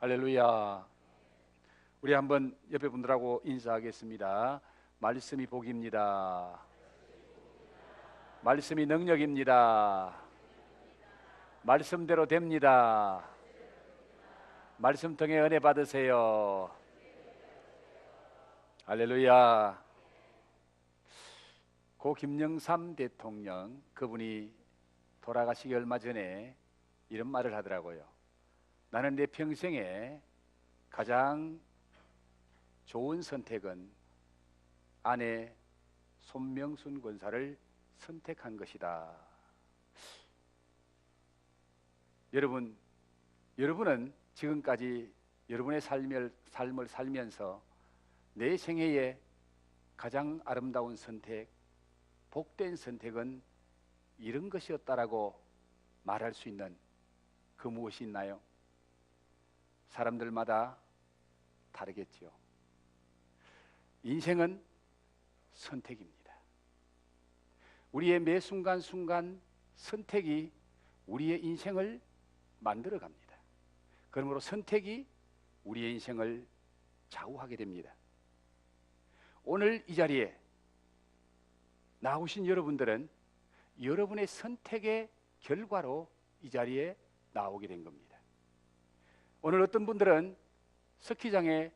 할렐루야. 우리 한번 옆에 분들하고 인사하겠습니다. 말씀이 복입니다. 말씀이 능력입니다. 말씀대로 됩니다. 말씀 통해 은혜 받으세요. 할렐루야. 고 김영삼 대통령, 그분이 돌아가시기 얼마 전에 이런 말을 하더라고요. 나는 내 평생에 가장 좋은 선택은 아내 손명순 권사를 선택한 것이다. 여러분은 지금까지 여러분의 삶을 살면서 내 생애에 가장 아름다운 선택, 복된 선택은 이런 것이었다라고 말할 수 있는 그 무엇이 있나요? 사람들마다 다르겠지요. 인생은 선택입니다. 우리의 매 순간순간 선택이 우리의 인생을 만들어 갑니다. 그러므로 선택이 우리의 인생을 좌우하게 됩니다. 오늘 이 자리에 나오신 여러분들은 여러분의 선택의 결과로 이 자리에 나오게 된 겁니다. 오늘 어떤 분들은 스키장에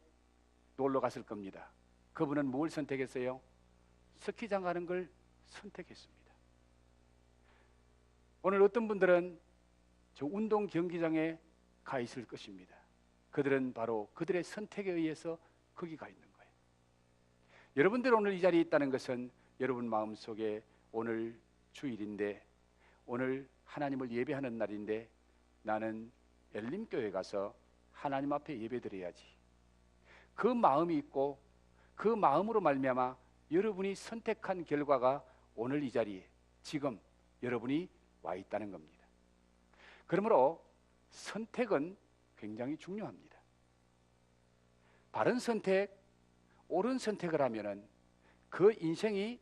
놀러 갔을 겁니다. 그분은 뭘 선택했어요? 스키장 가는 걸 선택했습니다. 오늘 어떤 분들은 저 운동 경기장에 가 있을 것입니다. 그들은 바로 그들의 선택에 의해서 거기 가 있는 거예요. 여러분들 오늘 이 자리에 있다는 것은 여러분 마음속에 오늘 주일인데, 오늘 하나님을 예배하는 날인데 나는 엘림교회 가서 하나님 앞에 예배드려야지, 그 마음이 있고 그 마음으로 말미암아 여러분이 선택한 결과가 오늘 이 자리에 지금 여러분이 와 있다는 겁니다. 그러므로 선택은 굉장히 중요합니다. 바른 선택, 옳은 선택을 하면은 그 인생이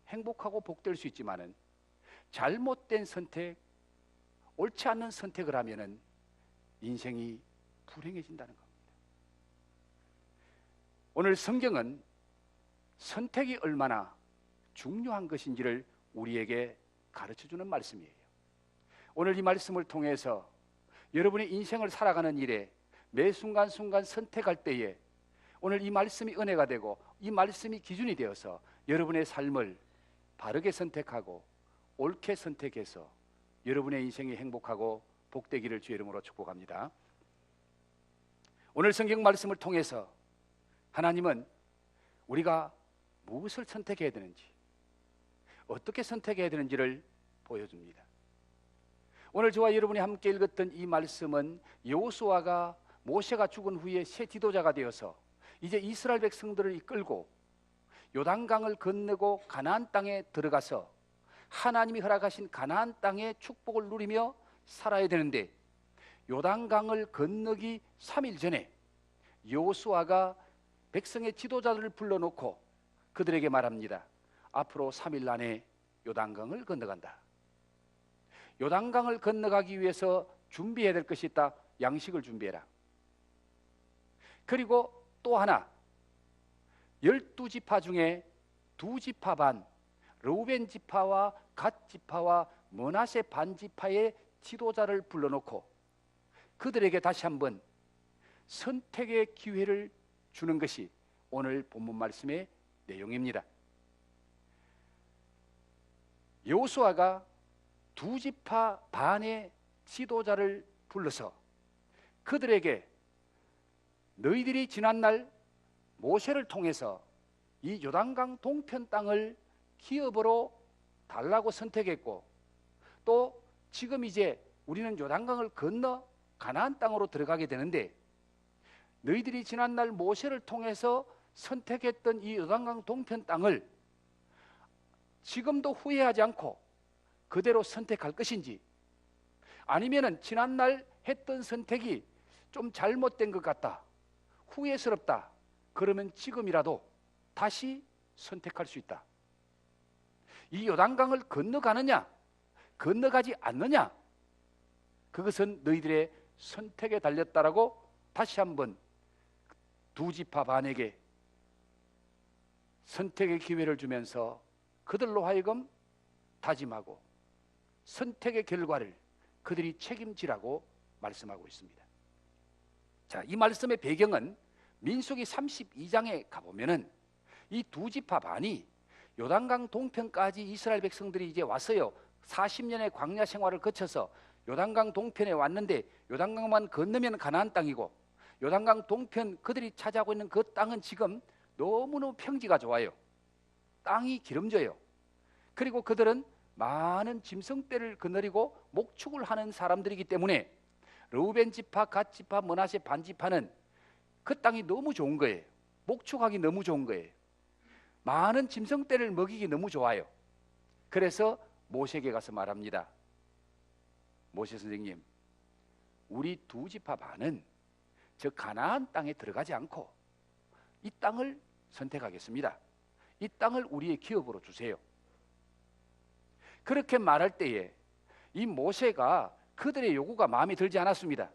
행복하고 복될 수 있지만은 잘못된 선택, 옳지 않는 선택을 하면은 인생이 불행해진다는 겁니다. 오늘 성경은 선택이 얼마나 중요한 것인지를 우리에게 가르쳐주는 말씀이에요. 오늘 이 말씀을 통해서 여러분의 인생을 살아가는 일에 매 순간순간 선택할 때에 오늘 이 말씀이 은혜가 되고 이 말씀이 기준이 되어서 여러분의 삶을 바르게 선택하고 옳게 선택해서 여러분의 인생이 행복하고 복되기를 주의 이름으로 축복합니다. 오늘 성경 말씀을 통해서 하나님은 우리가 무엇을 선택해야 되는지, 어떻게 선택해야 되는지를 보여줍니다. 오늘 저와 여러분이 함께 읽었던 이 말씀은 여호수아가 모세가 죽은 후에 새 지도자가 되어서 이제 이스라엘 백성들을 이끌고 요단강을 건너고 가나안 땅에 들어가서 하나님이 허락하신 가나안 땅의 축복을 누리며 살아야 되는데, 요단강을 건너기 3일 전에 여호수아가 백성의 지도자들을 불러놓고 그들에게 말합니다. 앞으로 3일 안에 요단강을 건너간다. 요단강을 건너가기 위해서 준비해야 될 것이 있다. 양식을 준비해라. 그리고 또 하나, 12지파 중에 2지파 반, 르우벤 지파와 갓 지파와 므낫세 반 지파의 지도자를 불러놓고 그들에게 다시 한번 선택의 기회를 주는 것이 오늘 본문 말씀의 내용입니다. 여호수아가 2지파 반의 지도자를 불러서 그들에게 너희들이 지난날 모세를 통해서 이 요단강 동편 땅을 기업으로 달라고 선택했고, 또 지금 이제 우리는 요단강을 건너 가나안 땅으로 들어가게 되는데, 너희들이 지난날 모세를 통해서 선택했던 이 요단강 동편 땅을 지금도 후회하지 않고 그대로 선택할 것인지, 아니면은 지난날 했던 선택이 좀 잘못된 것 같다, 후회스럽다, 그러면 지금이라도 다시 선택할 수 있다. 이 요단강을 건너가느냐 건너가지 않느냐, 그것은 너희들의 선택에 달렸다라고 다시 한번 두 지파 반에게 선택의 기회를 주면서 그들로 하여금 다짐하고 선택의 결과를 그들이 책임지라고 말씀하고 있습니다. 자, 이 말씀의 배경은 민수기 32장에 가보면은 이 두 지파 반이 요단강 동편까지 이스라엘 백성들이 이제 왔어요. 40년의 광야 생활을 거쳐서 요단강 동편에 왔는데 요단강만 건너면 가나안 땅이고 요단강 동편 그들이 차지하고 있는 그 땅은 지금 너무너무 평지가 좋아요. 땅이 기름져요. 그리고 그들은 많은 짐승떼를 거느리고 목축을 하는 사람들이기 때문에 르우벤 지파, 갓 지파, 므낫세 반 지파는 그 땅이 너무 좋은 거예요. 목축하기 너무 좋은 거예요. 많은 짐승떼를 먹이기 너무 좋아요. 그래서 모세에게 가서 말합니다. 모세 선생님, 우리 두 지파 반은 저 가나안 땅에 들어가지 않고 이 땅을 선택하겠습니다. 이 땅을 우리의 기업으로 주세요. 그렇게 말할 때에 이 모세가 그들의 요구가 마음에 들지 않았습니다.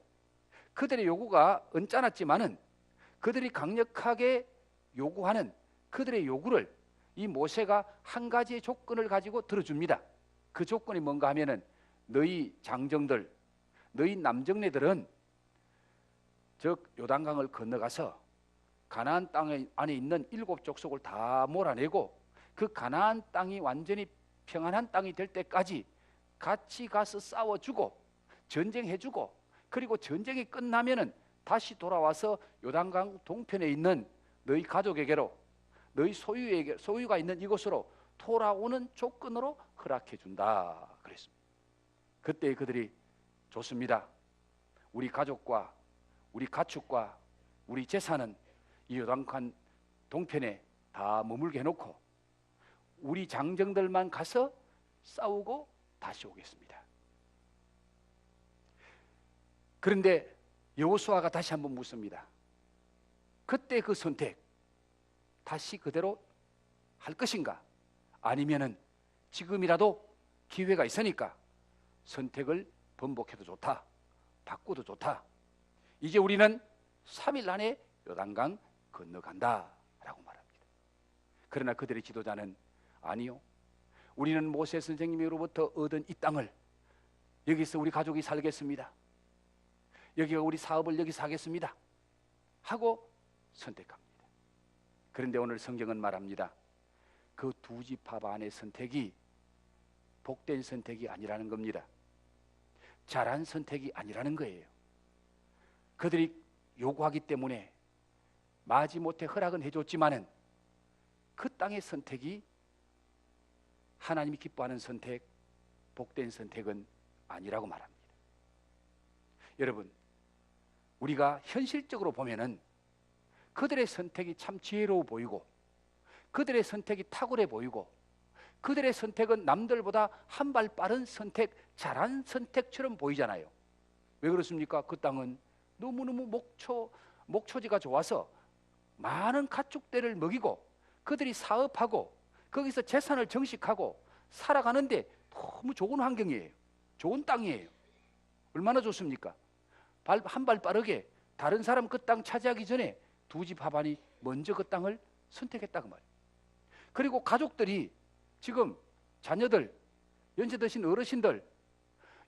그들의 요구가 언짢았지만은 그들이 강력하게 요구하는 그들의 요구를 이 모세가 한 가지의 조건을 가지고 들어줍니다. 그 조건이 뭔가 하면은 너희 장정들, 너희 남정네들은 저 요단강을 건너가서 가나안 땅 안에 있는 7 족속을 다 몰아내고 그 가나안 땅이 완전히 평안한 땅이 될 때까지 같이 가서 싸워주고 전쟁해주고 그리고 전쟁이 끝나면은 다시 돌아와서 요단강 동편에 있는 너희 가족에게로 너희 소유가 있는 이곳으로 돌아오는 조건으로 허락해 준다 그랬습니다. 그때 그들이 좋습니다. 우리 가족과 우리 가축과 우리 재산은 이 요단강 동편에 다 머물게 해놓고 우리 장정들만 가서 싸우고 다시 오겠습니다. 그런데 여호수아가 다시 한번 묻습니다. 그때 그 선택 다시 그대로 할 것인가? 아니면은 지금이라도 기회가 있으니까 선택을 번복해도 좋다, 바꾸도 좋다. 이제 우리는 3일 안에 요단강 건너간다 라고 말합니다. 그러나 그들의 지도자는 아니요, 우리는 모세 선생님으로부터 얻은 이 땅을 여기서 우리 가족이 살겠습니다. 여기가 우리 사업을 여기서 하겠습니다 하고 선택합니다. 그런데 오늘 성경은 말합니다. 그 두 지파 반의 선택이 복된 선택이 아니라는 겁니다. 잘한 선택이 아니라는 거예요. 그들이 요구하기 때문에 마지못해 허락은 해줬지만은 그 땅의 선택이 하나님이 기뻐하는 선택, 복된 선택은 아니라고 말합니다. 여러분, 우리가 현실적으로 보면은 그들의 선택이 참 지혜로워 보이고 그들의 선택이 탁월해 보이고 그들의 선택은 남들보다 한 발 빠른 선택, 잘한 선택처럼 보이잖아요. 왜 그렇습니까? 그 땅은 너무너무 목초지가 좋아서 많은 가축들을 먹이고 그들이 사업하고 거기서 재산을 정식하고 살아가는데 너무 좋은 환경이에요. 좋은 땅이에요. 얼마나 좋습니까? 한 발 빠르게 다른 사람 그 땅 차지하기 전에 두 지파 반이 먼저 그 땅을 선택했다고 말이에요. 그리고 가족들이 지금 자녀들, 연세 드신 어르신들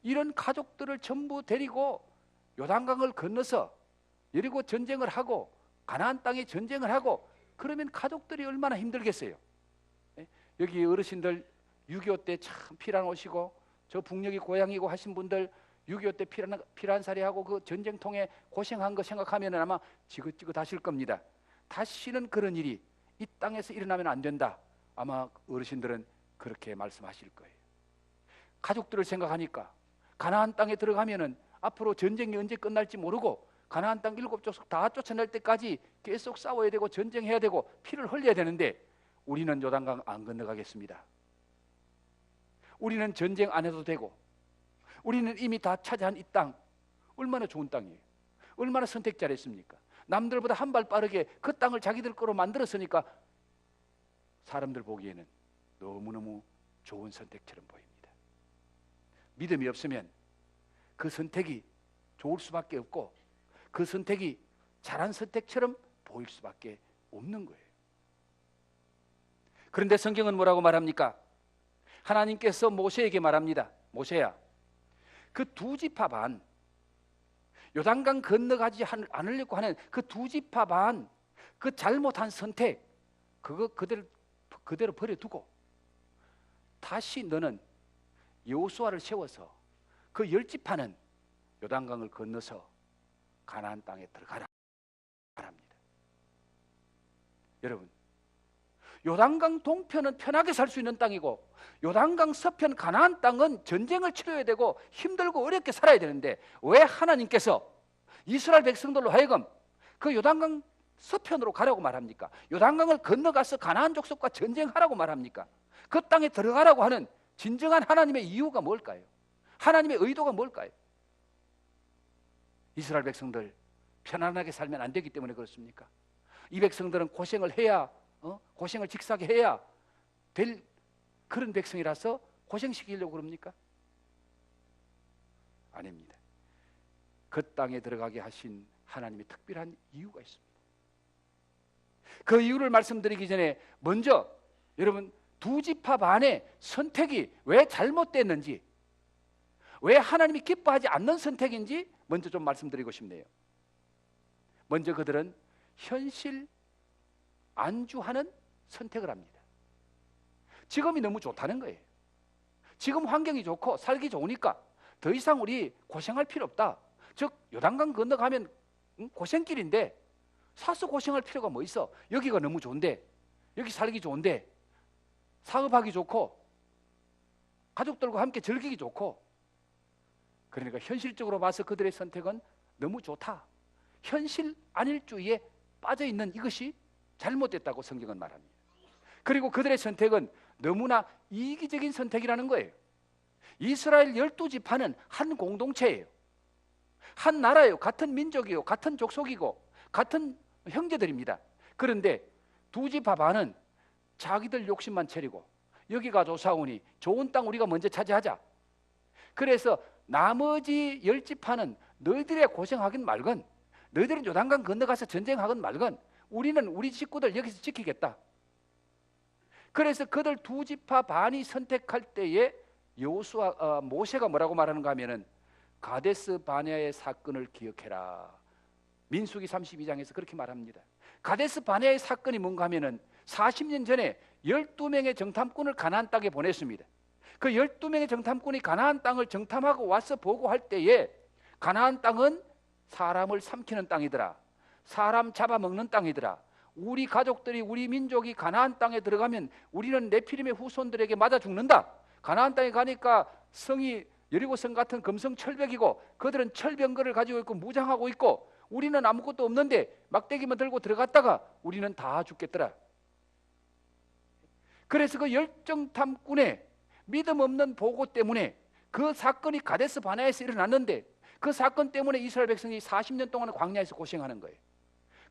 이런 가족들을 전부 데리고 요단강을 건너서 여리고 전쟁을 하고 가나안 땅에 전쟁을 하고 그러면 가족들이 얼마나 힘들겠어요. 여기 어르신들 6.25 때 참 피란 오시고 저 북녘이 고향이고 하신 분들 6.25 때 피란살이하고 그 전쟁통에 고생한 거 생각하면 아마 지긋지긋 하실 겁니다. 다시는 그런 일이 이 땅에서 일어나면 안 된다. 아마 어르신들은 그렇게 말씀하실 거예요. 가족들을 생각하니까 가나안 땅에 들어가면은 앞으로 전쟁이 언제 끝날지 모르고 가나안 땅 7 족속 다 쫓아낼 때까지 계속 싸워야 되고 전쟁해야 되고 피를 흘려야 되는데 우리는 요단강 안 건너가겠습니다. 우리는 전쟁 안 해도 되고 우리는 이미 다 차지한 이 땅 얼마나 좋은 땅이에요. 얼마나 선택 잘했습니까? 남들보다 한 발 빠르게 그 땅을 자기들 거로 만들었으니까 사람들 보기에는 너무너무 좋은 선택처럼 보입니다. 믿음이 없으면 그 선택이 좋을 수밖에 없고 그 선택이 잘한 선택처럼 보일 수밖에 없는 거예요. 그런데 성경은 뭐라고 말합니까? 하나님께서 모세에게 말합니다. 모세야, 그 두 지파 반, 요단강 건너가지 않으려고 하는 그 두 지파 반, 그 잘못한 선택, 그거 그대로 버려두고 다시 너는 여호수아를 세워서 그 열 지파는 요단강을 건너서 가나안 땅에 들어가라 말합니다. 여러분, 요단강 동편은 편하게 살 수 있는 땅이고 요단강 서편 가나안 땅은 전쟁을 치러야 되고 힘들고 어렵게 살아야 되는데 왜 하나님께서 이스라엘 백성들로 하여금 그 요단강 서편으로 가라고 말합니까? 요단강을 건너가서 가나안 족속과 전쟁하라고 말합니까? 그 땅에 들어가라고 하는 진정한 하나님의 이유가 뭘까요? 하나님의 의도가 뭘까요? 이스라엘 백성들 편안하게 살면 안 되기 때문에 그렇습니까? 이 백성들은 고생을 해야 고생을 직사하게 해야 될 그런 백성이라서 고생시키려고 그럽니까? 아닙니다. 그 땅에 들어가게 하신 하나님의 특별한 이유가 있습니다. 그 이유를 말씀드리기 전에 먼저 여러분 두 지파 반의 선택이 왜 잘못됐는지, 왜 하나님이 기뻐하지 않는 선택인지 먼저 좀 말씀드리고 싶네요. 먼저 그들은 현실 안주하는 선택을 합니다. 지금이 너무 좋다는 거예요. 지금 환경이 좋고 살기 좋으니까 더 이상 우리 고생할 필요 없다. 즉 요단강 건너가면 고생길인데 사서 고생할 필요가 뭐 있어? 여기가 너무 좋은데, 여기 살기 좋은데, 사업하기 좋고 가족들과 함께 즐기기 좋고, 그러니까 현실적으로 봐서 그들의 선택은 너무 좋다. 현실 안일주의에 빠져있는 이것이 잘못됐다고 성경은 말합니다. 그리고 그들의 선택은 너무나 이기적인 선택이라는 거예요. 이스라엘 12지파는 한 공동체예요. 한 나라예요. 같은 민족이요. 같은 족속이고 같은 형제들입니다. 그런데 두 지파 반은 자기들 욕심만 차리고 여기가 좋사오니 좋은 땅 우리가 먼저 차지하자. 그래서 나머지 10지파는 너희들이 고생하긴 말건, 너희들은 요단강 건너가서 전쟁하건 말건 우리는 우리 식구들 여기서 지키겠다. 그래서 그들 두 지파 반이 선택할 때에 모세가 뭐라고 말하는가 하면은 가데스 바네아의 사건을 기억해라. 민수기 32장에서 그렇게 말합니다. 가데스 바네아의 사건이 뭔가 하면은 40년 전에 12명의 정탐꾼을 가나안 땅에 보냈습니다. 그 12명의 정탐꾼이 가나안 땅을 정탐하고 와서 보고할 때에 가나안 땅은 사람을 삼키는 땅이더라. 사람 잡아먹는 땅이더라. 우리 가족들이, 우리 민족이 가나안 땅에 들어가면 우리는 네피림의 후손들에게 맞아 죽는다. 가나안 땅에 가니까 성이 여리고성 같은 금성 철벽이고 그들은 철병거를 가지고 있고 무장하고 있고 우리는 아무것도 없는데 막대기만 들고 들어갔다가 우리는 다 죽겠더라. 그래서 그 열정탐꾼의 믿음 없는 보고 때문에 그 사건이 가데스 바네아에서 일어났는데 그 사건 때문에 이스라엘 백성이 40년 동안 광야에서 고생하는 거예요.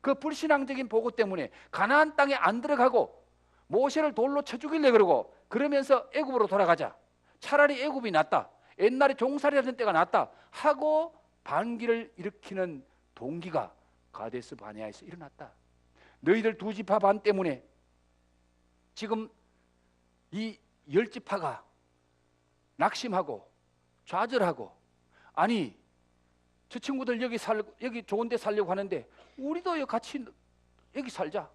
그 불신앙적인 보고 때문에 가나안 땅에 안 들어가고 모세를 돌로 쳐 죽이려 그러고 그러면서 애굽으로 돌아가자. 차라리 애굽이 낫다. 옛날에 종살이 하던 때가 낫다 하고 반기를 일으키는 동기가 가데스 바네아에서 일어났다. 너희들 두 지파 반 때문에 지금 이 10지파가 낙심하고 좌절하고, 아니 저 친구들 여기 좋은 데 살려고 하는데 우리도 같이 여기 살자.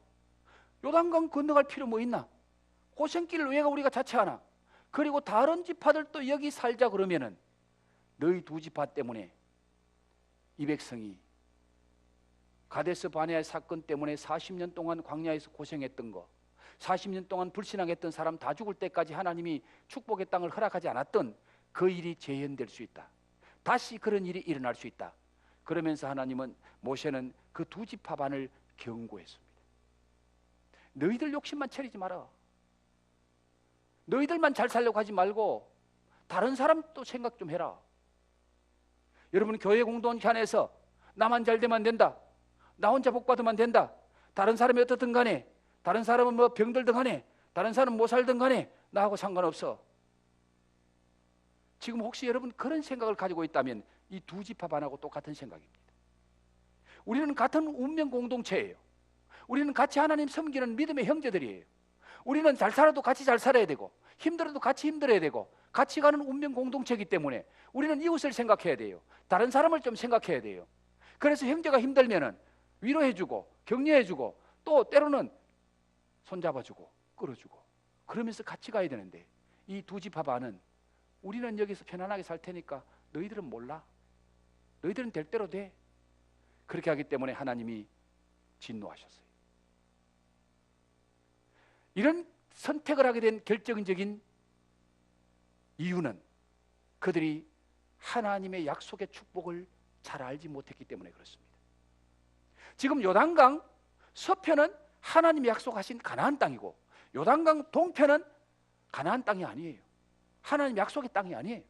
요단강 건너갈 필요 뭐 있나? 고생길을 왜 우리가 자처하나? 그리고 다른 지파들도 여기 살자 그러면은 너희 두 지파 때문에 이 백성이 가데스 바네아의 사건 때문에 40년 동안 광야에서 고생했던 거, 40년 동안 불신앙했던 사람 다 죽을 때까지 하나님이 축복의 땅을 허락하지 않았던 그 일이 재현될 수 있다. 다시 그런 일이 일어날 수 있다. 그러면서 하나님은 모세는 그 두 지파 반을 경고했습니다. 너희들 욕심만 차리지 마라. 너희들만 잘 살려고 하지 말고 다른 사람도 생각 좀 해라. 여러분 교회 공동체 안에서 나만 잘 되면 된다. 나 혼자 복 받으면 된다. 다른 사람이 어떻든 간에, 다른 사람은 뭐 병들든 간에, 다른 사람은 못 살든 간에 나하고 상관없어. 지금 혹시 여러분 그런 생각을 가지고 있다면 이 두 지파 반하고 똑같은 생각입니다. 우리는 같은 운명 공동체예요. 우리는 같이 하나님 섬기는 믿음의 형제들이에요. 우리는 잘 살아도 같이 잘 살아야 되고, 힘들어도 같이 힘들어야 되고, 같이 가는 운명 공동체이기 때문에 우리는 이웃을 생각해야 돼요. 다른 사람을 좀 생각해야 돼요. 그래서 형제가 힘들면은 위로해주고 격려해주고, 또 때로는 손잡아주고 끌어주고, 그러면서 같이 가야 되는데, 이 두 집 봐봐는 우리는 여기서 편안하게 살 테니까 너희들은 몰라, 너희들은 될 대로 돼, 그렇게 하기 때문에 하나님이 진노하셨어요. 이런 선택을 하게 된 결정적인 이유는 그들이 하나님의 약속의 축복을 잘 알지 못했기 때문에 그렇습니다. 지금 요단강 서편은 하나님이 약속하신 가나안 땅이고, 요단강 동편은 가나안 땅이 아니에요. 하나님 약속의 땅이 아니에요.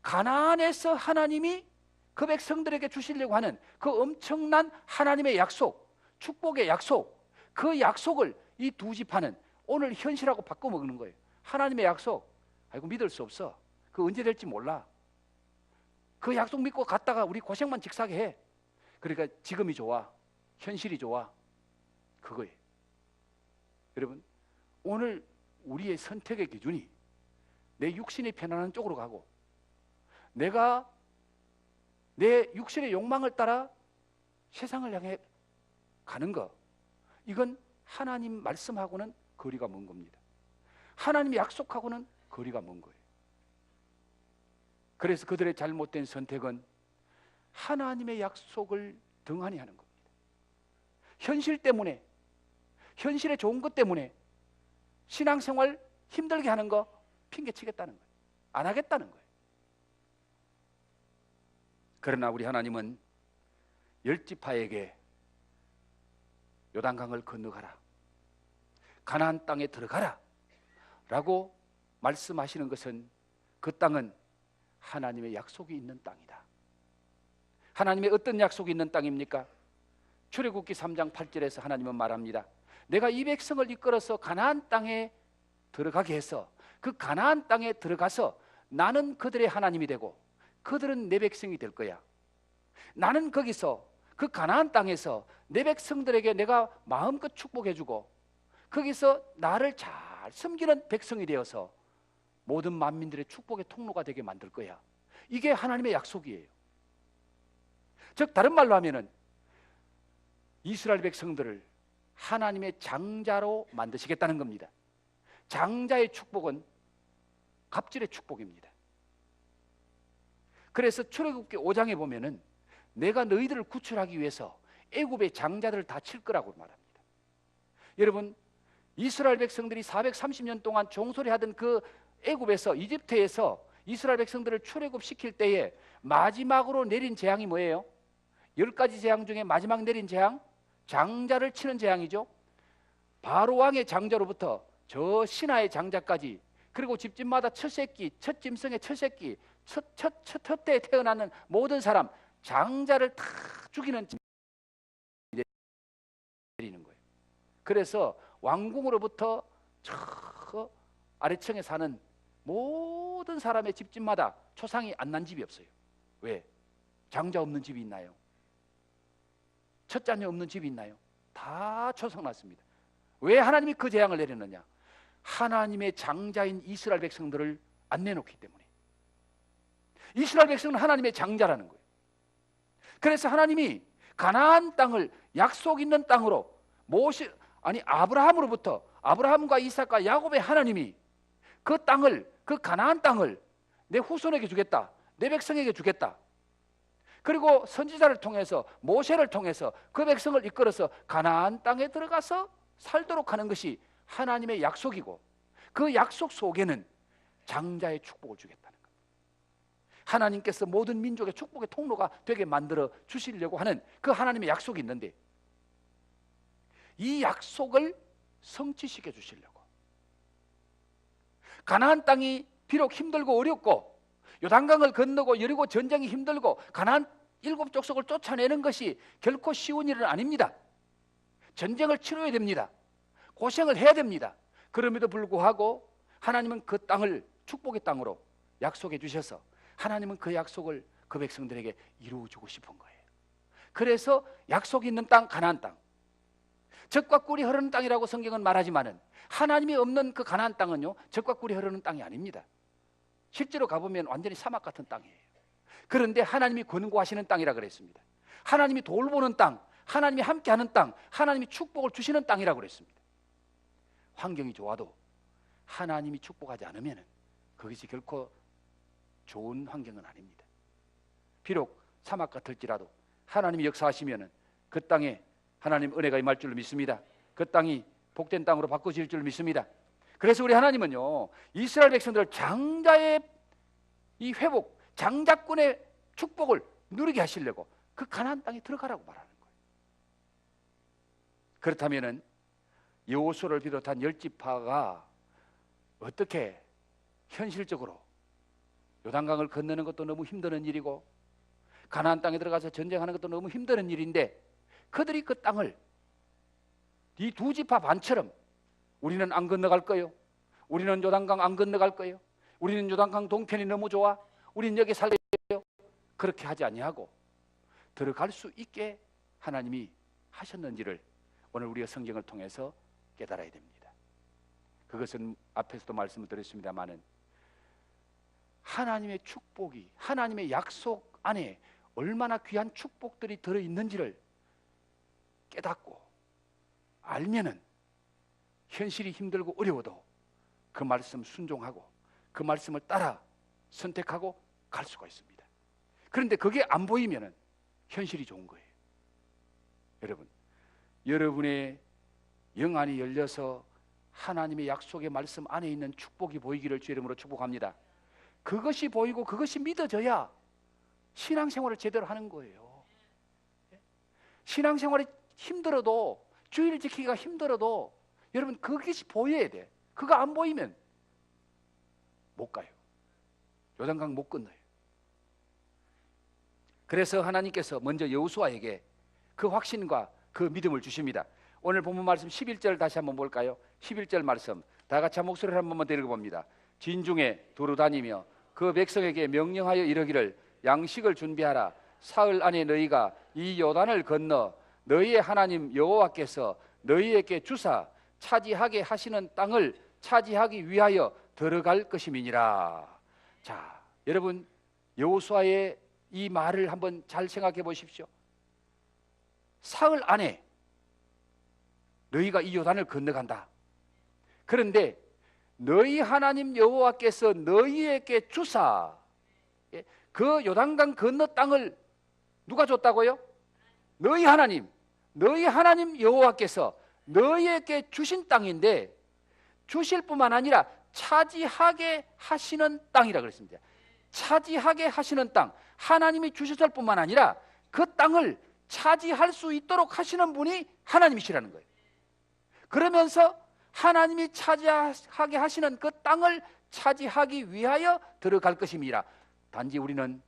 가나안에서 하나님이 그 백성들에게 주시려고 하는 그 엄청난 하나님의 약속, 축복의 약속, 그 약속을 이 두 지파는 오늘 현실하고 바꿔먹는 거예요. 하나님의 약속, 아이고 믿을 수 없어, 그 언제 될지 몰라, 그 약속 믿고 갔다가 우리 고생만 직사게 해, 그러니까 지금이 좋아, 현실이 좋아, 그거예요. 여러분, 오늘 우리의 선택의 기준이 내 육신이 편안한 쪽으로 가고, 내가 내 육신의 욕망을 따라 세상을 향해 가는 거, 이건 하나님 말씀하고는 거리가 먼 겁니다. 하나님이 약속하고는 거리가 먼 거예요. 그래서 그들의 잘못된 선택은 하나님의 약속을 등한히 하는 겁니다. 현실 때문에, 현실의 좋은 것 때문에 신앙생활 힘들게 하는 거 핑계치겠다는 거예요. 안 하겠다는 거예요. 그러나 우리 하나님은 열 지파에게 요단강을 건너가라, 가나안 땅에 들어가라 라고 말씀하시는 것은, 그 땅은 하나님의 약속이 있는 땅이다. 하나님의 어떤 약속이 있는 땅입니까? 출애굽기 3장 8절에서 하나님은 말합니다. 내가 이 백성을 이끌어서 가나안 땅에 들어가게 해서 그 가나안 땅에 들어가서 나는 그들의 하나님이 되고 그들은 내 백성이 될 거야. 나는 거기서 그 가나안 땅에서 내 백성들에게 내가 마음껏 축복해주고, 거기서 나를 잘 섬기는 백성이 되어서 모든 만민들의 축복의 통로가 되게 만들 거야. 이게 하나님의 약속이에요. 즉 다른 말로 하면은 이스라엘 백성들을 하나님의 장자로 만드시겠다는 겁니다. 장자의 축복은 갑질의 축복입니다. 그래서 출애굽기 5장에 보면은 내가 너희들을 구출하기 위해서 애굽의 장자들을 다 칠 거라고 말합니다. 여러분, 이스라엘 백성들이 430년 동안 종소리하던 그 애굽에서, 이집트에서 이스라엘 백성들을 출애굽시킬 때에 마지막으로 내린 재앙이 뭐예요? 10가지 재앙 중에 마지막 내린 재앙, 장자를 치는 재앙이죠. 바로 왕의 장자로부터 저 신하의 장자까지, 그리고 집집마다 첫 새끼, 첫 짐승의 첫 새끼, 첫 때에 태어나는 모든 사람, 장자를 다 죽이는 내리는 거예요. 그래서 왕궁으로부터 저 아래층에 사는 모든 사람의 집집마다 초상이 안 난 집이 없어요. 왜? 장자 없는 집이 있나요? 첫 자녀 없는 집이 있나요? 다 초상 났습니다. 왜 하나님이 그 재앙을 내렸느냐? 하나님의 장자인 이스라엘 백성들을 안 내놓기 때문에. 이스라엘 백성은 하나님의 장자라는 거예요. 그래서 하나님이 가나안 땅을 약속 있는 땅으로 아브라함으로부터, 아브라함과 이삭과 야곱의 하나님이 그 땅을, 그 가나안 땅을 내 후손에게 주겠다, 내 백성에게 주겠다. 그리고 선지자를 통해서, 모세를 통해서 그 백성을 이끌어서 가나안 땅에 들어가서 살도록 하는 것이 하나님의 약속이고, 그 약속 속에는 장자의 축복을 주겠다는 겁니다. 하나님께서 모든 민족의 축복의 통로가 되게 만들어 주시려고 하는 그 하나님의 약속이 있는데, 이 약속을 성취시켜 주시려고 가나안 땅이 비록 힘들고 어렵고, 요단강을 건너고 여리고 전쟁이 힘들고 가나안 7족속을 쫓아내는 것이 결코 쉬운 일은 아닙니다. 전쟁을 치러야 됩니다. 고생을 해야 됩니다. 그럼에도 불구하고 하나님은 그 땅을 축복의 땅으로 약속해 주셔서 하나님은 그 약속을 그 백성들에게 이루어주고 싶은 거예요. 그래서 약속이 있는 땅, 가나안 땅, 젖과 꿀이 흐르는 땅이라고 성경은 말하지만은 하나님이 없는 그 가나안 땅은요, 젖과 꿀이 흐르는 땅이 아닙니다. 실제로 가보면 완전히 사막 같은 땅이에요. 그런데 하나님이 권고하시는 땅이라 그랬습니다. 하나님이 돌보는 땅, 하나님이 함께하는 땅, 하나님이 축복을 주시는 땅이라고 그랬습니다. 환경이 좋아도 하나님이 축복하지 않으면 그것이 결코 좋은 환경은 아닙니다. 비록 사막 같을지라도 하나님이 역사하시면 그 땅에 하나님 은혜가 임할 줄로 믿습니다. 그 땅이 복된 땅으로 바꿔질 줄로 믿습니다. 그래서 우리 하나님은요, 이스라엘 백성들을 장자의 이 회복, 장자권의 축복을 누리게 하시려고 그 가나안 땅에 들어가라고 말하는 거예요. 그렇다면은 여호수아를 비롯한 10지파가 어떻게 현실적으로 요단강을 건너는 것도 너무 힘든 일이고 가나안 땅에 들어가서 전쟁하는 것도 너무 힘든 일인데 그들이 그 땅을 이 두 지파 반처럼 우리는 안 건너갈 거요, 우리는 요단강 안 건너갈 거요, 우리는 요단강 동편이 너무 좋아, 우리는 여기 살래요, 그렇게 하지 아니하고 들어갈 수 있게 하나님이 하셨는지를 오늘 우리가 성경을 통해서 깨달아야 됩니다. 그것은 앞에서도 말씀을 드렸습니다마는 하나님의 축복이, 하나님의 약속 안에 얼마나 귀한 축복들이 들어있는지를 깨닫고 알면은 현실이 힘들고 어려워도 그 말씀 순종하고 그 말씀을 따라 선택하고 갈 수가 있습니다. 그런데 그게 안 보이면은 현실이 좋은 거예요. 여러분, 여러분의 영안이 열려서 하나님의 약속의 말씀 안에 있는 축복이 보이기를 주 이름으로 축복합니다. 그것이 보이고 그것이 믿어져야 신앙생활을 제대로 하는 거예요. 신앙생활이 힘들어도, 주의를 지키기가 힘들어도 여러분 그것이 보여야 돼. 그거 안 보이면 못 가요. 요단강 못 건너요. 그래서 하나님께서 먼저 여호수아에게 그 확신과 그 믿음을 주십니다. 오늘 본문 말씀 11절 다시 한번 볼까요? 11절 말씀 다 같이 한 목소리를 한 번만 읽어봅니다. 진중에 두루 다니며 그 백성에게 명령하여 이르기를 양식을 준비하라. 사흘 안에 너희가 이 요단을 건너 너희의 하나님 여호와께서 너희에게 주사 차지하게 하시는 땅을 차지하기 위하여 들어갈 것임이니라. 자, 여러분 여호수아의 이 말을 한번 잘 생각해 보십시오. 사흘 안에 너희가 이 요단을 건너간다. 그런데 너희 하나님 여호와께서 너희에게 주사, 그 요단강 건너 땅을 누가 줬다고요? 너희 하나님 여호와께서 너희에게 주신 땅인데 주실 뿐만 아니라 차지하게 하시는 땅이라 그랬습니다. 차지하게 하시는 땅, 하나님이 주셨을 뿐만 아니라 그 땅을 차지할 수 있도록 하시는 분이 하나님이시라는 거예요. 그러면서 하나님이 차지하게 하시는 그 땅을 차지하기 위하여 들어갈 것입니다. 단지 우리는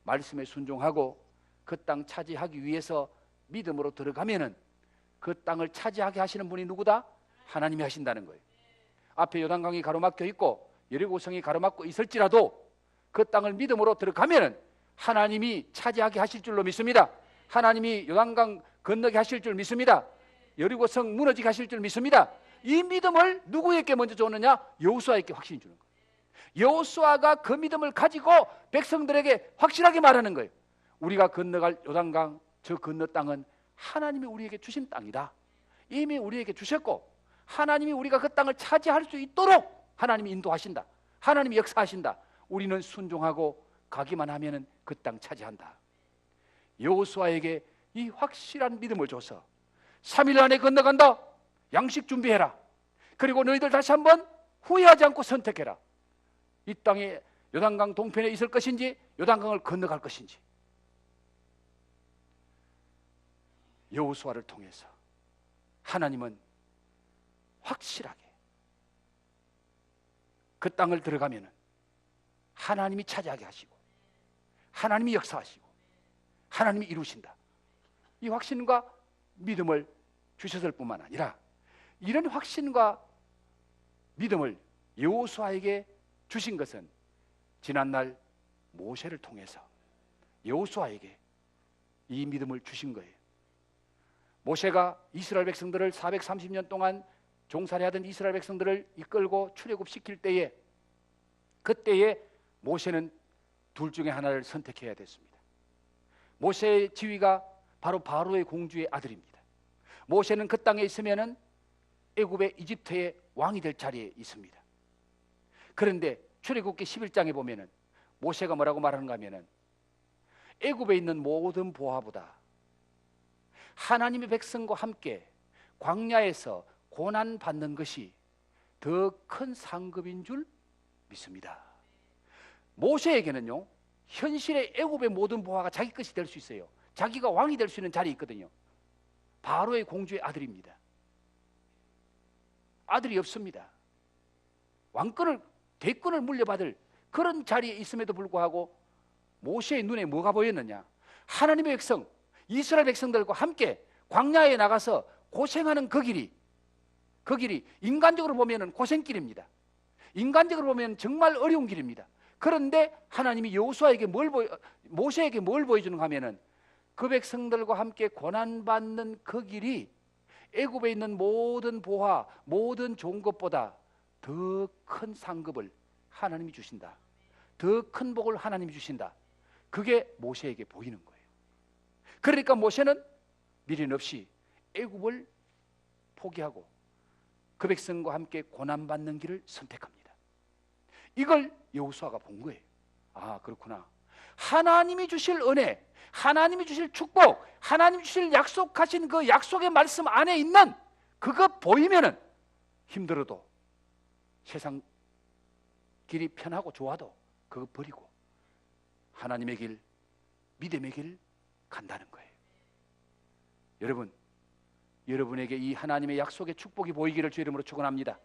말씀에 순종하고 그 땅 차지하기 위해서 믿음으로 들어가면은 그 땅을 차지하게 하시는 분이 누구다? 하나님이 하신다는 거예요. 앞에 요단강이 가로막혀 있고 여리고성이 가로막고 있을지라도 그 땅을 믿음으로 들어가면은 하나님이 차지하게 하실 줄로 믿습니다. 하나님이 요단강 건너게 하실 줄 믿습니다. 여리고성 무너지게 하실 줄 믿습니다. 이 믿음을 누구에게 먼저 주느냐? 여호수아에게 확신이 주는 거예요. 여호수아가 그 믿음을 가지고 백성들에게 확실하게 말하는 거예요. 우리가 건너갈 요단강 저 건너 땅은 하나님이 우리에게 주신 땅이다. 이미 우리에게 주셨고 하나님이 우리가 그 땅을 차지할 수 있도록 하나님이 인도하신다. 하나님이 역사하신다. 우리는 순종하고 가기만 하면은 그 땅 차지한다. 여호수아에게 이 확실한 믿음을 줘서 3일 안에 건너간다. 양식 준비해라. 그리고 너희들 다시 한번 후회하지 않고 선택해라. 이 땅에 요단강 동편에 있을 것인지 요단강을 건너갈 것인지. 여호수아를 통해서 하나님은 확실하게 그 땅을 들어가면 하나님이 차지하게 하시고 하나님이 역사하시고 하나님이 이루신다. 이 확신과 믿음을 주셨을 뿐만 아니라 이런 확신과 믿음을 여호수아에게 주신 것은 지난날 모세를 통해서 여호수아에게 이 믿음을 주신 거예요. 모세가 이스라엘 백성들을 430년 동안 종살이하던 이스라엘 백성들을 이끌고 출애굽시킬 때에, 그때에 모세는 둘 중에 하나를 선택해야 됐습니다. 모세의 지위가 바로 바로의 공주의 아들입니다. 모세는 그 땅에 있으면은 애굽의 이집트의 왕이 될 자리에 있습니다. 그런데 출애굽기 11장에 보면은 모세가 뭐라고 말하는가 하면은 애굽에 있는 모든 보화보다 하나님의 백성과 함께 광야에서 고난 받는 것이 더 큰 상급인 줄 믿습니다. 모세에게는요, 현실의 애굽의 모든 보화가 자기 것이 될 수 있어요. 자기가 왕이 될 수 있는 자리에 있거든요. 바로의 공주의 아들입니다. 아들이 없습니다. 왕권을, 대권을 물려받을 그런 자리에 있음에도 불구하고 모세의 눈에 뭐가 보였느냐? 하나님의 백성, 이스라엘 백성들과 함께 광야에 나가서 고생하는 그 길이 인간적으로 보면 고생길입니다. 인간적으로 보면 정말 어려운 길입니다. 그런데 하나님이 여호수아에게 모세에게 뭘 보여주는가 하면은 그 백성들과 함께 고난받는 그 길이 애굽에 있는 모든 보화, 모든 좋은 것보다 더 큰 상급을 하나님이 주신다. 더 큰 복을 하나님이 주신다. 그게 모세에게 보이는 거예요. 그러니까 모세는 미련 없이 애굽을 포기하고 그 백성과 함께 고난받는 길을 선택합니다. 이걸 여호수아가 본 거예요. 아, 그렇구나. 하나님이 주실 은혜, 하나님이 주실 축복, 하나님이 주실 약속하신 그 약속의 말씀 안에 있는 그거 보이면은 힘들어도 세상 길이 편하고 좋아도 그거 버리고 하나님의 길, 믿음의 길 간다는 거예요. 여러분, 여러분에게 이 하나님의 약속의 축복이 보이기를 주 이름으로 축원합니다.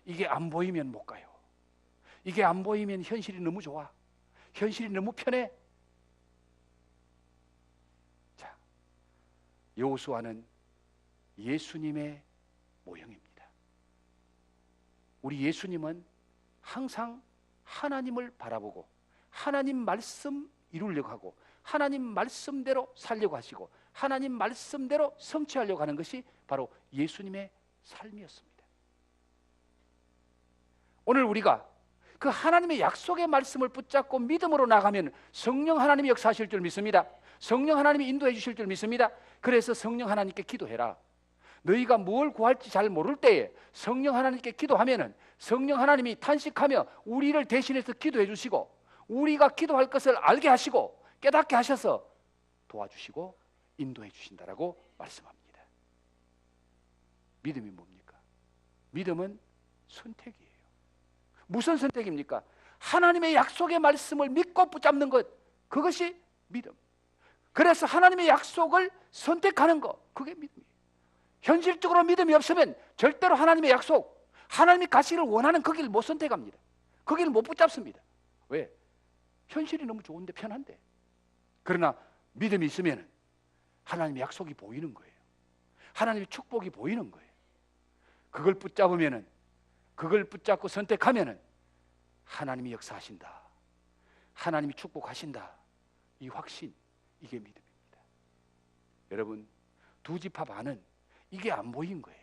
이게 안 보이면 못 가요. 이게 안 보이면 현실이 너무 좋아. 현실이 너무 편해. 자, 여호수아는 예수님의 모형입니다. 우리 예수님은 항상 하나님을 바라보고 하나님 말씀 이루려고 하고 하나님 말씀대로 살려고 하시고 하나님 말씀대로 성취하려고 하는 것이 바로 예수님의 삶이었습니다. 오늘 우리가 그 하나님의 약속의 말씀을 붙잡고 믿음으로 나가면 성령 하나님이 역사하실 줄 믿습니다. 성령 하나님이 인도해 주실 줄 믿습니다. 그래서 성령 하나님께 기도해라. 너희가 뭘 구할지 잘 모를 때에 성령 하나님께 기도하면은 성령 하나님이 탄식하며 우리를 대신해서 기도해 주시고 우리가 기도할 것을 알게 하시고 깨닫게 하셔서 도와주시고 인도해 주신다라고 말씀합니다. 믿음이 뭡니까? 믿음은 선택이에요. 무슨 선택입니까? 하나님의 약속의 말씀을 믿고 붙잡는 것, 그것이 믿음. 그래서 하나님의 약속을 선택하는 것, 그게 믿음이에요. 현실적으로 믿음이 없으면 절대로 하나님의 약속, 하나님이 가시기를 원하는 그 길을 못 선택합니다. 그 길을 못 붙잡습니다. 왜? 현실이 너무 좋은데 편한데. 그러나 믿음이 있으면 하나님의 약속이 보이는 거예요. 하나님의 축복이 보이는 거예요. 그걸 붙잡으면은, 그걸 붙잡고 선택하면은 하나님이 역사하신다. 하나님이 축복하신다. 이 확신, 이게 믿음입니다. 여러분, 두 지파 반은 이게 안 보인 거예요.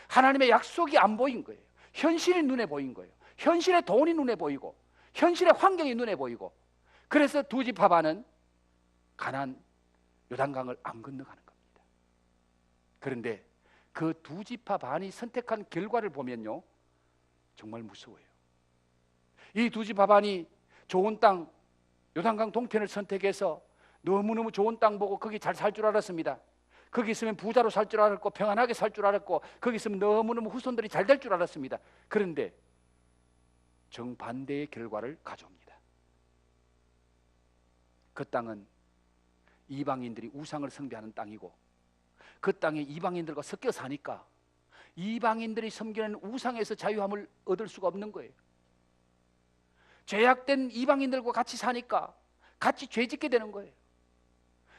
하나님의 약속이 안 보인 거예요. 현실이 눈에 보인 거예요. 현실의 돈이 눈에 보이고 현실의 환경이 눈에 보이고, 그래서 두 지파 반은 가나안 요단강을 안 건너가는 겁니다. 그런데 그 두 지파 반이 선택한 결과를 보면요, 정말 무서워요. 이 두 지파 반이 좋은 땅, 요단강 동편을 선택해서 너무너무 좋은 땅 보고 거기 잘 살 줄 알았습니다. 거기 있으면 부자로 살 줄 알았고 평안하게 살 줄 알았고 거기 있으면 너무너무 후손들이 잘 될 줄 알았습니다. 그런데 정반대의 결과를 가져옵니다. 그 땅은 이방인들이 우상을 숭배하는 땅이고 그 땅에 이방인들과 섞여 사니까 이방인들이 섬기는 우상에서 자유함을 얻을 수가 없는 거예요. 죄악된 이방인들과 같이 사니까 같이 죄짓게 되는 거예요.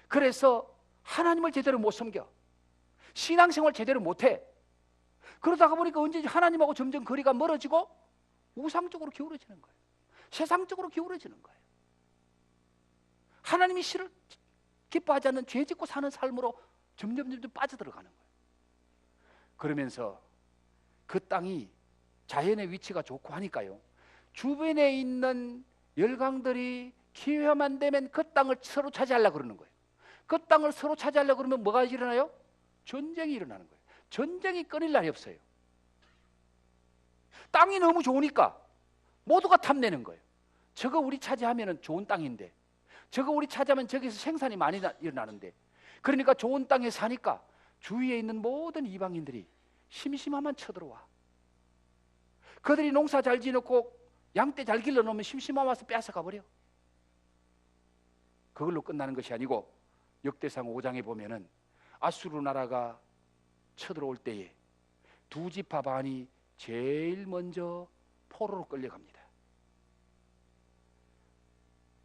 그래서 하나님을 제대로 못 섬겨, 신앙생활 제대로 못해. 그러다가 보니까 언제든지 하나님하고 점점 거리가 멀어지고 우상적으로 기울어지는 거예요. 세상적으로 기울어지는 거예요. 하나님이 기뻐하지 않는 죄 짓고 사는 삶으로 점점 빠져들어가는 거예요. 그러면서 그 땅이 자연의 위치가 좋고 하니까요, 주변에 있는 열강들이 기회만 되면 그 땅을 서로 차지하려고 그러는 거예요. 그 땅을 서로 차지하려고 그러면 뭐가 일어나요? 전쟁이 일어나는 거예요. 전쟁이 끊일 날이 없어요. 땅이 너무 좋으니까 모두가 탐내는 거예요. 저거 우리 차지하면 좋은 땅인데, 저거 우리 차지하면 저기서 생산이 많이 일어나는데, 그러니까 좋은 땅에 사니까 주위에 있는 모든 이방인들이 심심하면 쳐들어와. 그들이 농사 잘 지어놓고 양떼 잘 길러놓으면 심심하면 와서 뺏어가 버려. 그걸로 끝나는 것이 아니고 역대상 5장에 보면은 아수르 나라가 쳐들어올 때에 두 지파 반이 제일 먼저 포로로 끌려갑니다.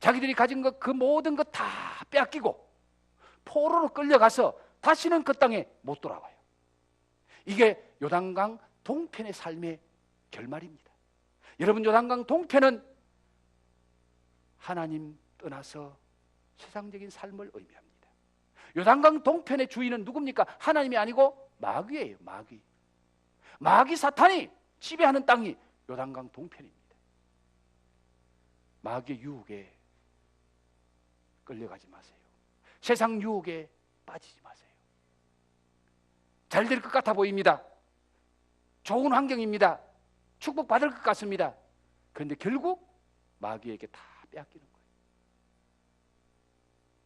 자기들이 가진 것, 그 모든 것 다 빼앗기고 포로로 끌려가서 다시는 그 땅에 못 돌아와요. 이게 요단강 동편의 삶의 결말입니다. 여러분, 요단강 동편은 하나님 떠나서 세상적인 삶을 의미합니다. 요단강 동편의 주인은 누굽니까? 하나님이 아니고 마귀예요. 마귀 사탄이 지배하는 땅이 요단강 동편입니다. 마귀의 유혹에 끌려가지 마세요. 세상 유혹에 빠지지 마세요. 잘 될 것 같아 보입니다. 좋은 환경입니다. 축복받을 것 같습니다. 그런데 결국 마귀에게 다 빼앗기는 거예요.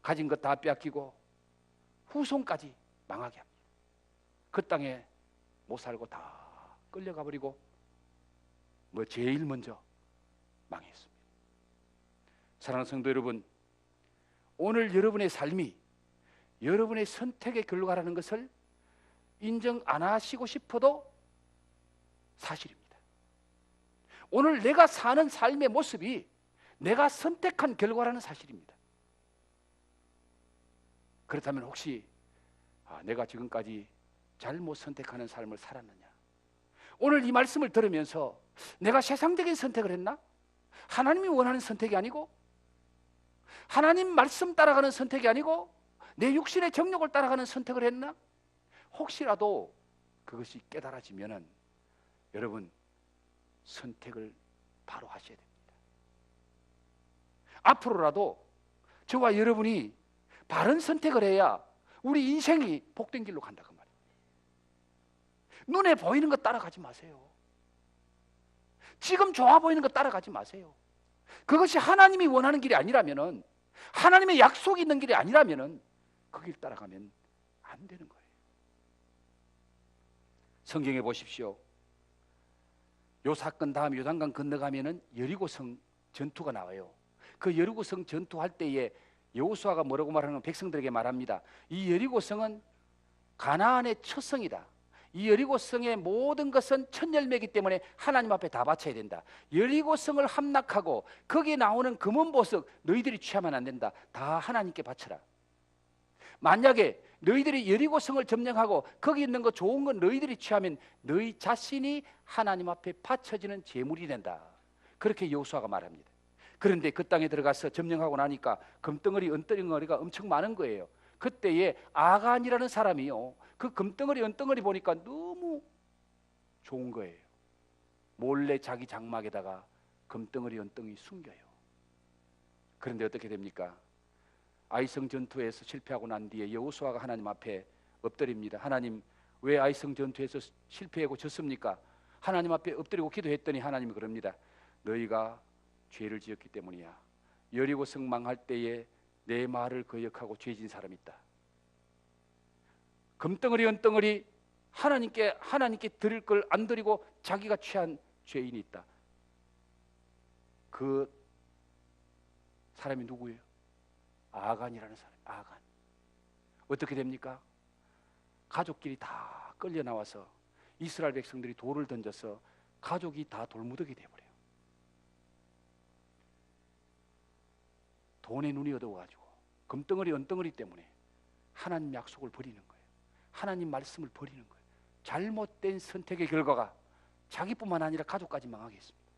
가진 것 다 빼앗기고 후손까지 망하게 합니다. 그 땅에 못 살고 다 끌려가 버리고 제일 먼저 망했습니다. 사랑하는 성도 여러분, 오늘 여러분의 삶이 여러분의 선택의 결과라는 것을 인정 안 하시고 싶어도 사실입니다. 오늘 내가 사는 삶의 모습이 내가 선택한 결과라는 사실입니다. 그렇다면 혹시 내가 지금까지 잘못 선택하는 삶을 살았느냐? 오늘 이 말씀을 들으면서 내가 세상적인 선택을 했나? 하나님이 원하는 선택이 아니고, 하나님 말씀 따라가는 선택이 아니고 내 육신의 정욕을 따라가는 선택을 했나? 혹시라도 그것이 깨달아지면은 여러분, 선택을 바로 하셔야 됩니다. 앞으로라도 저와 여러분이 바른 선택을 해야 우리 인생이 복된 길로 간다 그 말이에요. 눈에 보이는 것 따라가지 마세요. 지금 좋아 보이는 것 따라가지 마세요. 그것이 하나님이 원하는 길이 아니라면은, 하나님의 약속이 있는 길이 아니라면은 그 길 따라가면 안 되는 거예요. 성경에 보십시오. 요 사건 다음 요단강 건너가면은 여리고성 전투가 나와요. 그 여리고성 전투할 때에 여호수아가 뭐라고 말하는 백성들에게 말합니다. 이 여리고성은 가나안의 첫 성이다. 이 여리고성의 모든 것은 첫 열매이기 때문에 하나님 앞에 다 바쳐야 된다. 여리고성을 함락하고 거기에 나오는 금은보석 너희들이 취하면 안 된다. 다 하나님께 바쳐라. 만약에 너희들이 여리고성을 점령하고 거기 있는 거 좋은 건 너희들이 취하면 너희 자신이 하나님 앞에 바쳐지는 제물이 된다. 그렇게 여호수아가 말합니다. 그런데 그 땅에 들어가서 점령하고 나니까 금덩어리, 은덩어리가 엄청 많은 거예요. 그때에 아간이라는 사람이요, 그 금덩어리, 은덩어리 보니까 너무 좋은 거예요. 몰래 자기 장막에다가 금덩어리, 은덩이 숨겨요. 그런데 어떻게 됩니까? 아이성 전투에서 실패하고 난 뒤에 여호수아가 하나님 앞에 엎드립니다. 하나님, 왜 아이성 전투에서 실패하고 졌습니까? 하나님 앞에 엎드리고 기도했더니 하나님이 그럽니다. 너희가 죄를 지었기 때문이야. 여리고성 망할 때에 내 말을 거역하고 죄진 사람이 있다. 금덩어리, 은덩어리 하나님께 드릴 걸 안 드리고 자기가 취한 죄인이 있다. 그 사람이 누구예요? 아간이라는 사람. 아간. 어떻게 됩니까? 가족끼리 다 끌려 나와서 이스라엘 백성들이 돌을 던져서 가족이 다 돌무더기 되어버려요. 돈에 눈이 어두워가지고 금덩어리, 은덩어리 때문에 하나님 약속을 버리는 거예요. 하나님 말씀을 버리는 거예요. 잘못된 선택의 결과가 자기뿐만 아니라 가족까지 망하게 했습니다.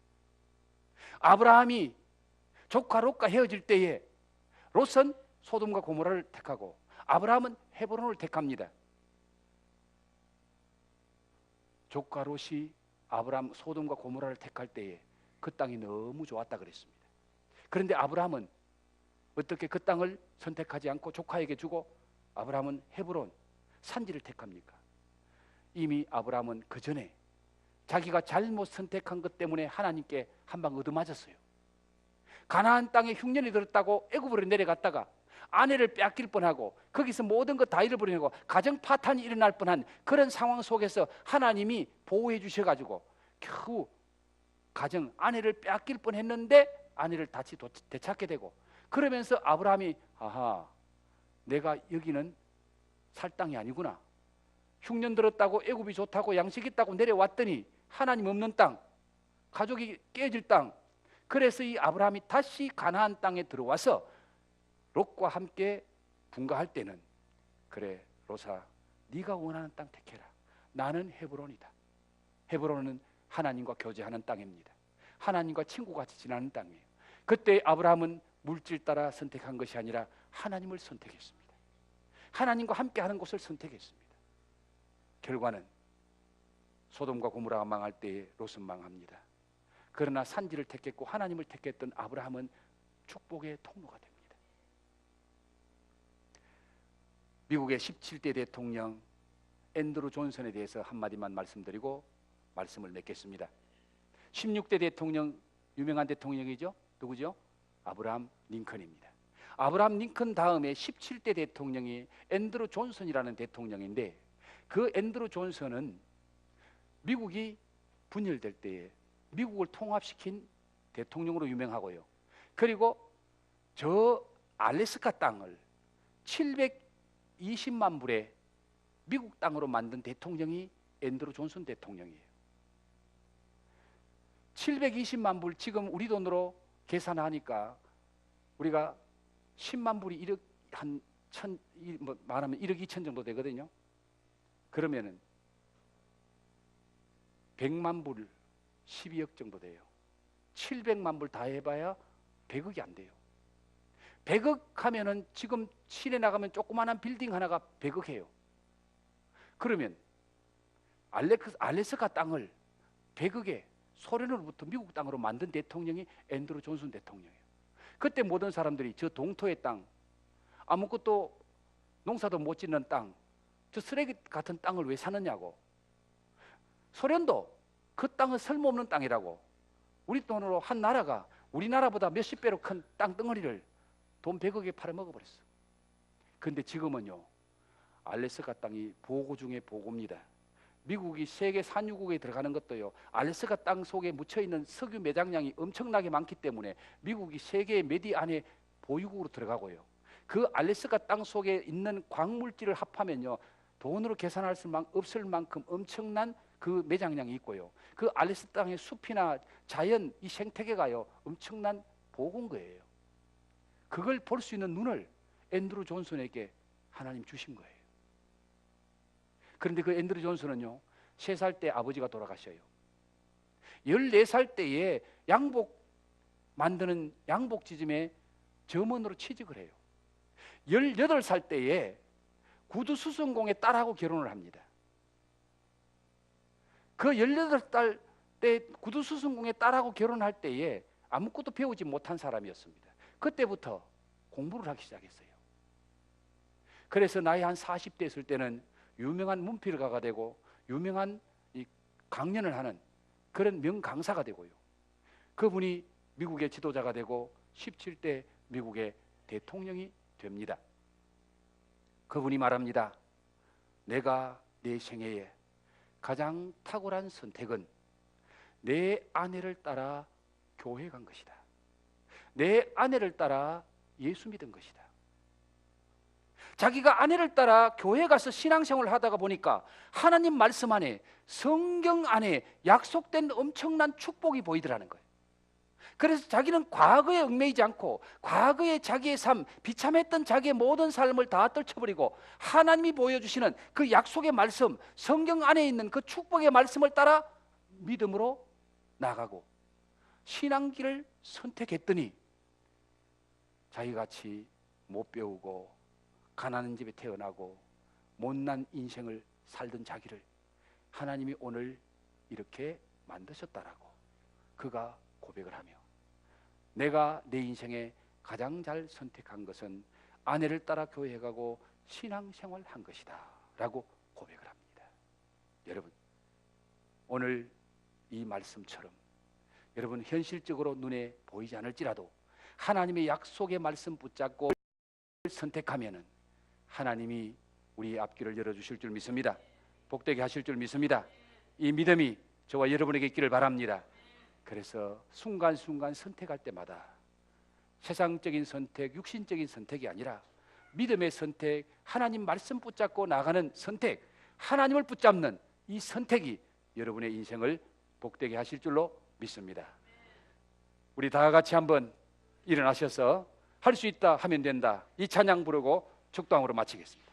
아브라함이 조카 롯과 헤어질 때에 롯은 소돔과 고모라를 택하고 아브라함은 헤브론을 택합니다. 조카 롯이 아브라함 소돔과 고모라를 택할 때에 그 땅이 너무 좋았다 그랬습니다. 그런데 아브라함은 어떻게 그 땅을 선택하지 않고 조카에게 주고 아브라함은 헤브론 산지를 택합니까? 이미 아브라함은 그 전에 자기가 잘못 선택한 것 때문에 하나님께 한 방 얻어맞았어요. 가나안 땅에 흉년이 들었다고 애굽으로 내려갔다가 아내를 빼앗길 뻔하고 거기서 모든 것 다 잃어버리고 가정 파탄이 일어날 뻔한 그런 상황 속에서 하나님이 보호해 주셔가지고 겨우 가정 아내를 빼앗길 뻔했는데 아내를 다시 되찾게 되고, 그러면서 아브라함이 아하, 내가 여기는 살 땅이 아니구나. 흉년 들었다고 애굽이 좋다고 양식 있다고 내려왔더니 하나님 없는 땅, 가족이 깨질 땅. 그래서 이 아브라함이 다시 가나안 땅에 들어와서 롯과 함께 분가할 때는 그래 롯아, 네가 원하는 땅 택해라. 나는 헤브론이다. 헤브론은 하나님과 교제하는 땅입니다. 하나님과 친구같이 지나는 땅이에요. 그때 아브라함은 물질 따라 선택한 것이 아니라 하나님을 선택했습니다. 하나님과 함께하는 곳을 선택했습니다. 결과는 소돔과 고모라가 망할 때에 롯은 망합니다. 그러나 산지를 택했고 하나님을 택했던 아브라함은 축복의 통로가 됩니다. 미국의 17대 대통령 앤드루 존슨에 대해서 한마디만 말씀드리고 말씀을 맺겠습니다. 16대 대통령, 유명한 대통령이죠. 누구죠? 아브라함 링컨입니다. 아브라함 링컨 다음에 17대 대통령이 앤드루 존슨이라는 대통령인데, 그 앤드루 존슨은 미국이 분열될 때에 미국을 통합시킨 대통령으로 유명하고요. 그리고 저 알래스카 땅을 720만 불의 미국 땅으로 만든 대통령이 앤드루 존슨 대통령이에요. 720만 불, 지금 우리 돈으로 계산하니까 우리가 10만 불이 1억 한 천, 뭐 말하면 1억 2천 정도 되거든요. 그러면은 100만 불 12억 정도 돼요. 700만 불 다 해봐야 100억이 안 돼요. 100억 하면은 지금 시내 나가면 조그마한 빌딩 하나가 100억 해요. 그러면 알래스카 땅을 100억에 소련으로부터 미국 땅으로 만든 대통령이 앤드루 존슨 대통령이에요. 그때 모든 사람들이 저 동토의 땅, 아무것도 농사도 못 짓는 땅, 저 쓰레기 같은 땅을 왜 사느냐고. 소련도 그 땅은 쓸모없는 땅이라고. 우리 돈으로 한 나라가 우리나라보다 몇십 배로 큰 땅덩어리를 돈 100억에 팔아먹어버렸어. 그런데 지금은요, 알래스카 땅이 보고 중에 보고입니다. 미국이 세계 산유국에 들어가는 것도요, 알래스카 땅 속에 묻혀있는 석유 매장량이 엄청나게 많기 때문에 미국이 세계 메디 안에 보유국으로 들어가고요, 그 알래스카 땅 속에 있는 광물질을 합하면요 돈으로 계산할 수 없을 만큼 엄청난 그 매장량이 있고요, 그 알래스카 땅의 숲이나 자연, 이 생태계가요 엄청난 보고인 거예요. 그걸 볼 수 있는 눈을 앤드루 존슨에게 하나님 주신 거예요. 그런데 그 앤드루 존슨은요, 3살 때 아버지가 돌아가셔요. 14살 때에 양복 만드는 양복지점에 점원으로 취직을 해요. 18살 때에 구두수선공의 딸하고 결혼을 합니다. 그 18살 때 구두수선공의 딸하고 결혼할 때에 아무것도 배우지 못한 사람이었습니다. 그때부터 공부를 하기 시작했어요. 그래서 나이 한 40대 있을 때는 유명한 문필가가 되고 유명한 이 강연을 하는 그런 명강사가 되고요, 그분이 미국의 지도자가 되고 17대 미국의 대통령이 됩니다. 그분이 말합니다. 내가 내 생애에 가장 탁월한 선택은 내 아내를 따라 교회 간 것이다. 내 아내를 따라 예수 믿은 것이다. 자기가 아내를 따라 교회 가서 신앙생활을 하다가 보니까 하나님 말씀 안에, 성경 안에 약속된 엄청난 축복이 보이더라는 거예요. 그래서 자기는 과거에 얽매이지 않고 과거의 자기의 삶, 비참했던 자기의 모든 삶을 다 떨쳐버리고 하나님이 보여주시는 그 약속의 말씀, 성경 안에 있는 그 축복의 말씀을 따라 믿음으로 나가고 신앙길을 선택했더니 자기같이 못 배우고 가난한 집에 태어나고 못난 인생을 살던 자기를 하나님이 오늘 이렇게 만드셨다라고 그가 고백을 하며, 내가 내 인생에 가장 잘 선택한 것은 아내를 따라 교회에 가고 신앙생활을 한 것이다 라고 고백을 합니다. 여러분, 오늘 이 말씀처럼 여러분 현실적으로 눈에 보이지 않을지라도 하나님의 약속의 말씀 붙잡고 선택하면은 하나님이 우리의 앞길을 열어주실 줄 믿습니다. 복되게 하실 줄 믿습니다. 이 믿음이 저와 여러분에게 있기를 바랍니다. 그래서 순간순간 선택할 때마다 세상적인 선택, 육신적인 선택이 아니라 믿음의 선택, 하나님 말씀 붙잡고 나가는 선택, 하나님을 붙잡는 이 선택이 여러분의 인생을 복되게 하실 줄로 믿습니다. 우리 다 같이 한번 일어나셔서 할 수 있다 하면 된다, 이 찬양 부르고 축도함으로 마치겠습니다.